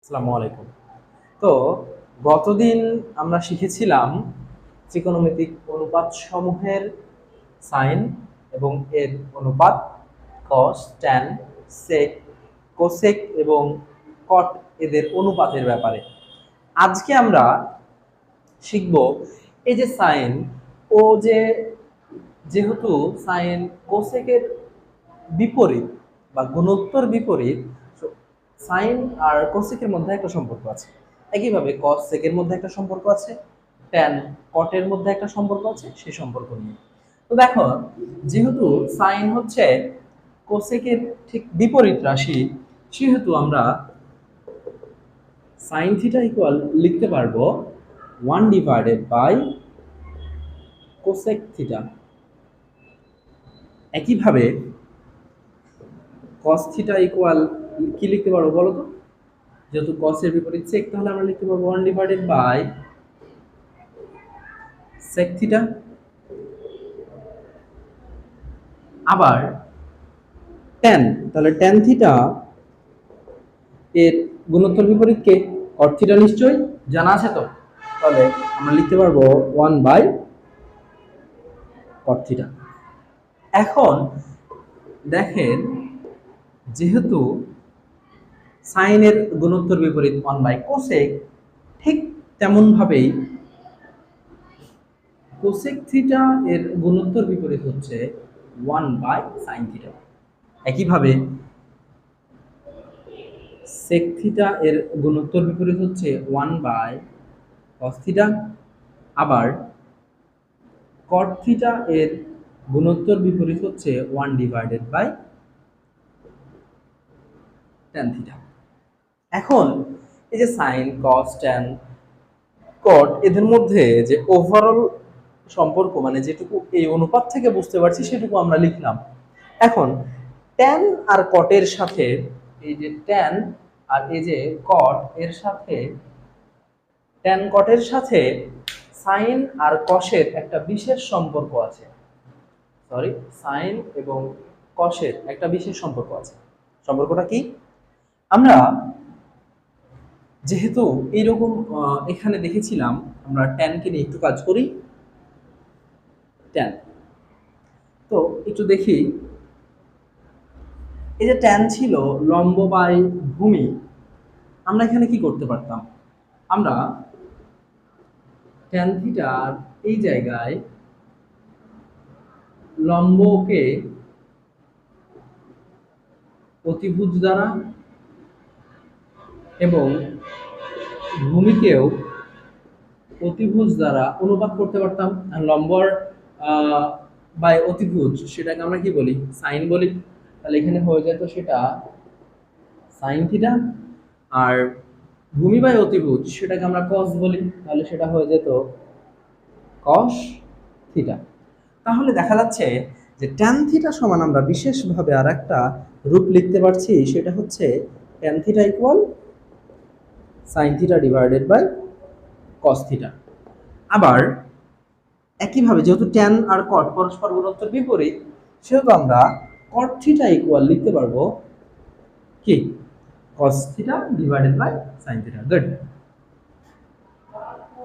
আসসালামু আলাইকুম। তো গতদিন আমরা শিখেছিলাম ত্রিকোণমিতিক অনুপাত সমূহের সাইন এবং এর অনুপাত কস, ট্যান, সেক, কোসেক এবং কট এদের অনুপাতের ব্যাপারে। আজকে আমরা শিখব এই যে সাইন ও যেহেতু সাইন কোসেকের বিপরীত বা গুণোত্তর বিপরীত, সাইন আর কোসেকের মধ্যে একটা সম্পর্ক আছে। একইভাবে কস সেকের মধ্যে একটা সম্পর্ক আছে, ট্যান কটের মধ্যে একটা সম্পর্ক আছে, সেই সম্পর্ক নিয়ে। তো দেখো, যেহেতু সাইন হচ্ছে কোসেকের ঠিক বিপরীত রাশি, সেহেতু আমরা সাইন থিটা ইকুয়াল লিখতে পারবো 1/, কোসেক থিটা। একইভাবে cos থিটা ইকুয়াল কি লিখতে পারবো বলো তো? যেহেতু cos এর বিপরীত sec, তাহলে আমরা লিখতে পারবো 1/, sec থিটা। আবার tan, তাহলে tan থিটা এর গুণোত্তর বিপরীত কে? cot থিটা নিশ্চয়ই জানা আছে তো, তাহলে আমরা লিখতে পারবো 1/cot থিটা। এখন দেখেন, যেহেতু সাইনের গুণোত্তর বিপরীত 1/cosec, ঠিক তেমন ভাবেই কোসেক থিটা এর গুণোত্তর বিপরীত হচ্ছে 1/sin থিটা। একইভাবে সেক থিটা এর গুণোত্তর বিপরীত হচ্ছে 1/cos থিটা। আবার কট থিটা এর গুণোত্তর বিপরীত হচ্ছে 1/tan থিটা। এখন এই যে সাইন, কস, ট্যান, কট এদের মধ্যে যে ওভারঅল সম্পর্ক, মানে যেটুকু এই অনুপাত থেকে বুঝতে পারছি সেটুকু আমরা লিখলাম। এখন ট্যান আর কটের সাথে, এই যে ট্যান আর এই যে কট এর সাথে, ট্যান কটের সাথে সাইন আর কসের একটা বিশেষ সম্পর্ক আছে। সাইন এবং কসের একটা বিশেষ সম্পর্ক আছে। সম্পর্কটা কি? আমরা যেহেতু এইরকম এখানে দেখেছিলাম, আমরা ট্যানকে নিয়ে একটু কাজ করি। ট্যান, তো একটু দেখি, এই যে ট্যান ছিল লম্ব বাই ভূমি, আমরা এখানে কি করতে পারতাম? আমরা ট্যান থিটার এই জায়গায় লম্বকে অতিভুজ দ্বারা এবং ভূমিকেও অতিভুজ দ্বারা অনুপাত করতে পারতাম। আর লম্বর বাই অতিভুজ, সেটাকে আমরা কি বলি? সাইন বলি। তাহলে এখানে হয়ে যেত সেটা সাইন থিটা, আর ভূমি বাই অতিভুজ সেটাকে আমরা কস বলি, তাহলে সেটা হয়ে যেত কস থিটা। তাহলে দেখা যাচ্ছে যে ট্যান থিটা সমান আমরা বিশেষভাবে আর একটা রূপ লিখতে পারছি, সেটা হচ্ছে tan theta equal sine theta divided by cos theta. আবার একইভাবে যেহেতু ট্যান আর কট পরস্পর গুণোত্তর বিপরীত, সেহেতু আমরা কট থিটা ইকুয়াল লিখতে পারবো কি? Cos theta divided by sine theta. Good,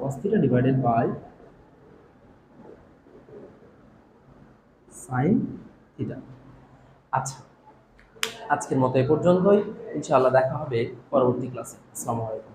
cos theta divided by sine theta. আচ্ছা, আজকের মতো এ পর্যন্তই। ইনশাআল্লাহ দেখা হবে পরবর্তী ক্লাসে। আসসালামু আলাইকুম।